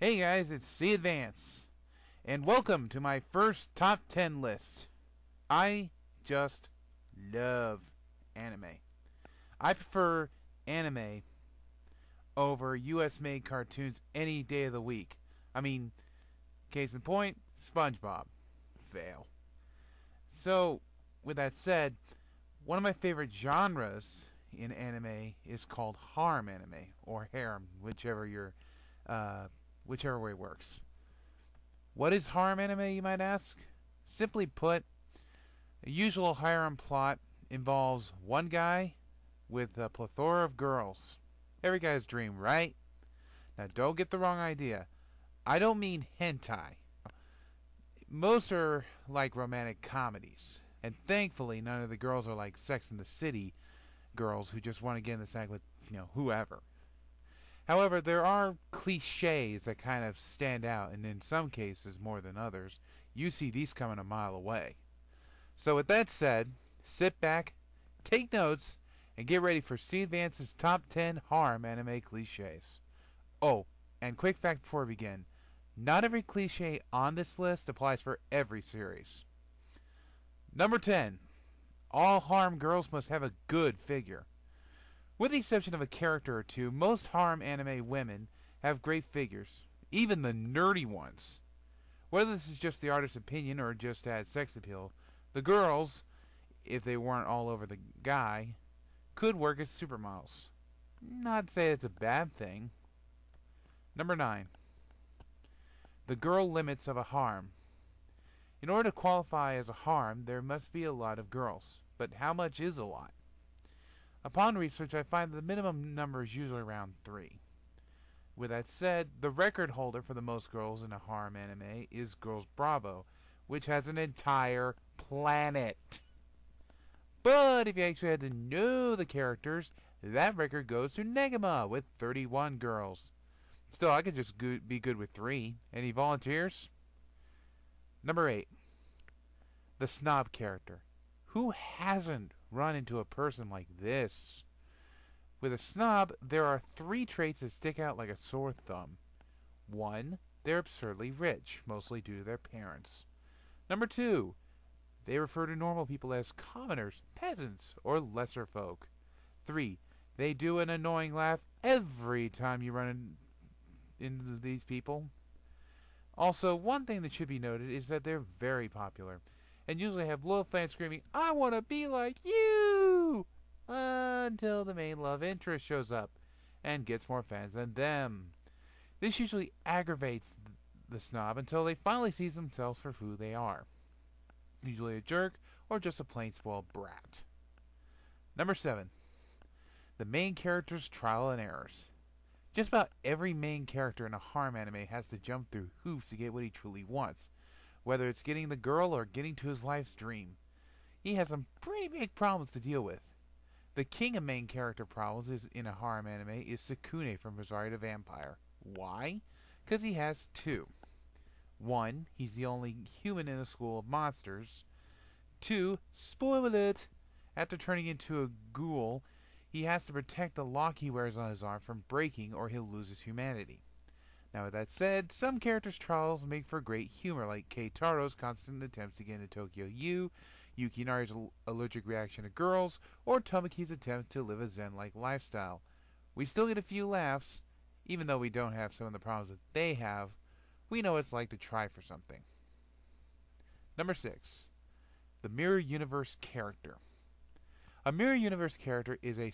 Hey guys, it's CAdvance, and welcome to my first top 10 list. I just love anime. I prefer anime over US made cartoons any day of the week. I mean, case in point, SpongeBob. Fail. So, with that said, one of my favorite genres in anime is called harem anime, or harem, whichever way works. What is harem anime, you might ask? Simply put, a usual harem plot involves one guy with a plethora of girls. Every guy's dream, right? Now don't get the wrong idea. I don't mean hentai. Most are like romantic comedies. And thankfully none of the girls are like Sex and the City girls who just want to get in the sack with, whoever. However, there are clichés that kind of stand out, and in some cases more than others, you see these coming a mile away. So with that said, sit back, take notes, and get ready for CAdvance's top 10 harem anime clichés. Oh, and quick fact before we begin, not every cliché on this list applies for every series. Number 10. All harem girls must have a good figure. With the exception of a character or two, most harem anime women have great figures, even the nerdy ones. Whether this is just the artist's opinion or just adds sex appeal, the girls, if they weren't all over the guy, could work as supermodels. Not to say it's a bad thing. Number 9. The girl limits of a harem. In order to qualify as a harem, there must be a lot of girls. But how much is a lot? Upon research, I find that the minimum number is usually around 3. With that said, the record holder for the most girls in a harem anime is Girls Bravo, which has an entire planet. But if you actually had to know the characters, that record goes to Negima with 31 girls. Still, I could just be good with 3. Any volunteers? Number 8. The snob character. Who hasn't run into a person like this? With a snob, there are 3 traits that stick out like a sore thumb. 1. They're absurdly rich, mostly due to their parents. Number 2. They refer to normal people as commoners, peasants, or lesser folk. 3. They do an annoying laugh every time you run into these people. Also, one thing that should be noted is that they're very popular, and usually have little fans screaming, "I want to be like you!" until the main love interest shows up and gets more fans than them. This usually aggravates the snob until they finally see themselves for who they are. Usually a jerk or just a plain spoiled brat. Number 7. The main character's trial and errors. Just about every main character in a harem anime has to jump through hoops to get what he truly wants, whether it's getting the girl or getting to his life's dream. He has some pretty big problems to deal with. The king of main character problems in a harem anime is Sukune from Rosario the Vampire. Why? Because he has 2. 1. He's the only human in a school of monsters. 2. Spoil it! After turning into a ghoul, he has to protect the lock he wears on his arm from breaking or he'll lose his humanity. Now with that said, some characters' trials make for great humor, like Keitaro's constant attempts to get into Tokyo U, Yukinari's allergic reaction to girls, or Tomoki's attempt to live a zen-like lifestyle. We still get a few laughs, even though we don't have some of the problems that they have. We know what it's like to try for something. Number 6. The Mirror Universe character. A Mirror Universe character is a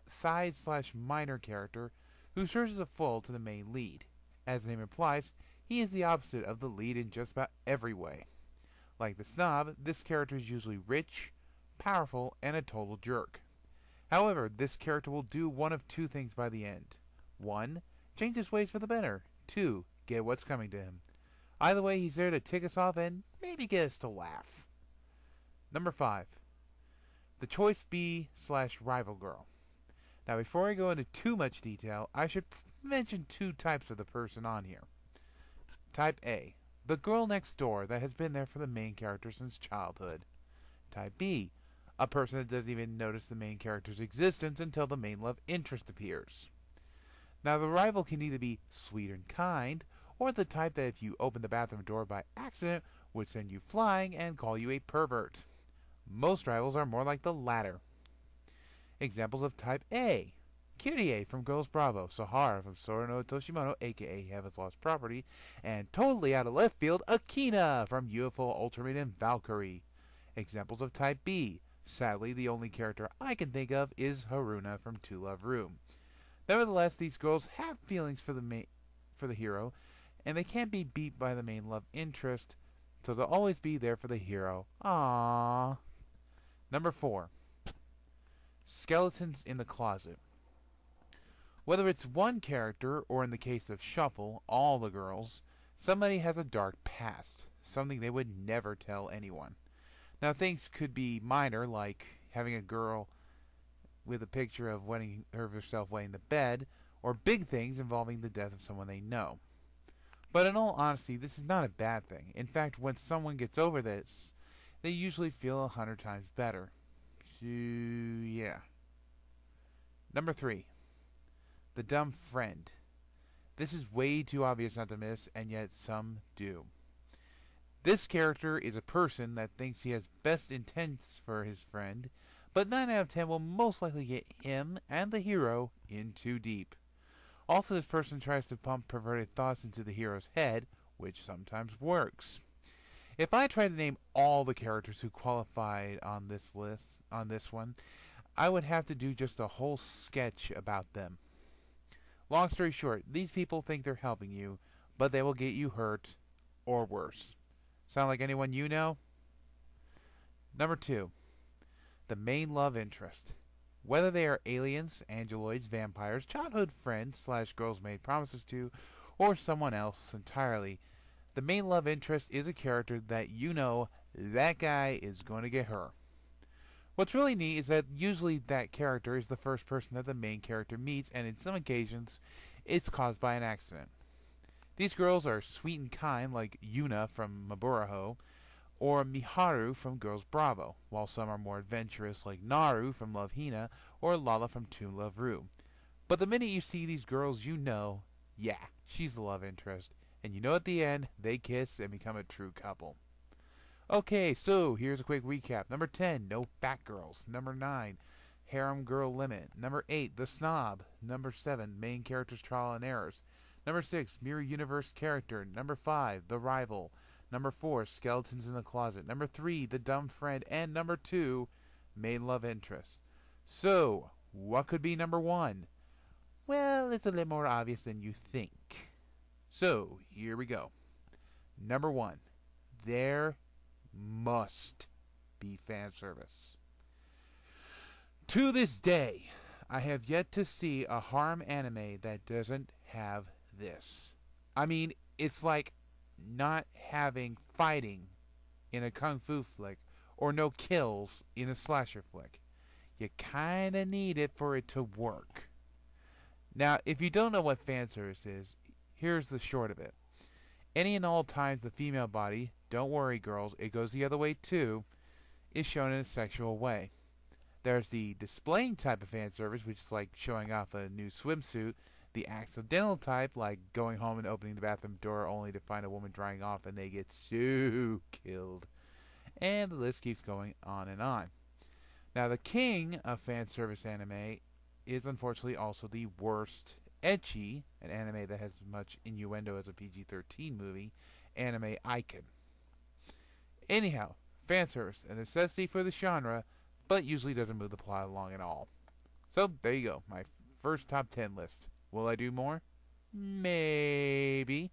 side/minor character who serves as a foil to the main lead. As the name implies, he is the opposite of the lead in just about every way. Like the snob, this character is usually rich, powerful, and a total jerk. However, this character will do one of 2 things by the end. 1. Change his ways for the better. 2. Get what's coming to him. Either way, he's there to tick us off and maybe get us to laugh. Number 5. The Choice B/rival girl. Now before I go into too much detail, I should mention 2 types of the person on here. Type A. The girl next door that has been there for the main character since childhood. Type B. A person that doesn't even notice the main character's existence until the main love interest appears. Now, the rival can either be sweet and kind, or the type that if you open the bathroom door by accident would send you flying and call you a pervert. Most rivals are more like the latter. Examples of type A: Kyrie from Girls Bravo, Sahara from Sora no Toshimono, aka Heaven's Lost Property, and totally out of left field, Akina from UFO Ultraman Valkyrie. Examples of type B: sadly, the only character I can think of is Haruna from To Love Room. Nevertheless, these girls have feelings for the hero, and they can't be beat by the main love interest, so they'll always be there for the hero. Aww. Number 4. Skeletons in the closet. Whether it's one character, or in the case of Shuffle, all the girls, somebody has a dark past, something they would never tell anyone. Now, things could be minor, like having a girl with a picture of herself wetting the bed, or big things involving the death of someone they know. But in all honesty, this is not a bad thing. In fact, when someone gets over this, they usually feel 100 times better. So, yeah. Number 3. The dumb friend. This is way too obvious not to miss, and yet some do. This character is a person that thinks he has best intents for his friend, but 9 out of 10 will most likely get him and the hero in too deep. Also, this person tries to pump perverted thoughts into the hero's head, which sometimes works. If I tried to name all the characters who qualified on this one, I would have to do just a whole sketch about them. Long story short, these people think they're helping you, but they will get you hurt, or worse. Sound like anyone you know? Number 2. The main love interest. Whether they are aliens, angeloids, vampires, childhood friends / girls made promises to, or someone else entirely, the main love interest is a character that you know that guy is going to get her. What's really neat is that usually that character is the first person that the main character meets, and in some occasions, it's caused by an accident. These girls are sweet and kind, like Yuna from Maburaho, or Miharu from Girls Bravo, while some are more adventurous, like Naru from Love Hina, or Lala from To Love Room. But the minute you see these girls, you know, yeah, she's the love interest, and you know at the end, they kiss and become a true couple. Okay, so here's a quick recap. Number 10, no Batgirls. Number 9, Harem Girl Limit. Number 8, The Snob. Number 7, Main Character's Trial and Errors. Number 6, Mirror Universe Character. Number 5, The Rival. Number 4, Skeletons in the Closet. Number 3, The Dumb Friend. And number 2, Main Love Interest. So, what could be number 1? Well, it's a little more obvious than you think. So, here we go. Number 1, there must be fan service. To this day, I have yet to see a harem anime that doesn't have this. I mean, it's like not having fighting in a kung fu flick, or no kills in a slasher flick. You kinda need it for it to work. Now, if you don't know what fan service is, here's the short of it. Any and all times the female body, don't worry girls, it goes the other way too, is shown in a sexual way. There's the displaying type of fan service, which is like showing off a new swimsuit. The accidental type, like going home and opening the bathroom door only to find a woman drying off and they get so killed. And the list keeps going on and on. Now, the king of fan service anime is unfortunately also the worst ecchi, an anime that has as much innuendo as a PG-13 movie, anime icon. Anyhow, fan service, a necessity for the genre, but usually doesn't move the plot along at all. So, there you go, my first top 10 list. Will I do more? Maybe.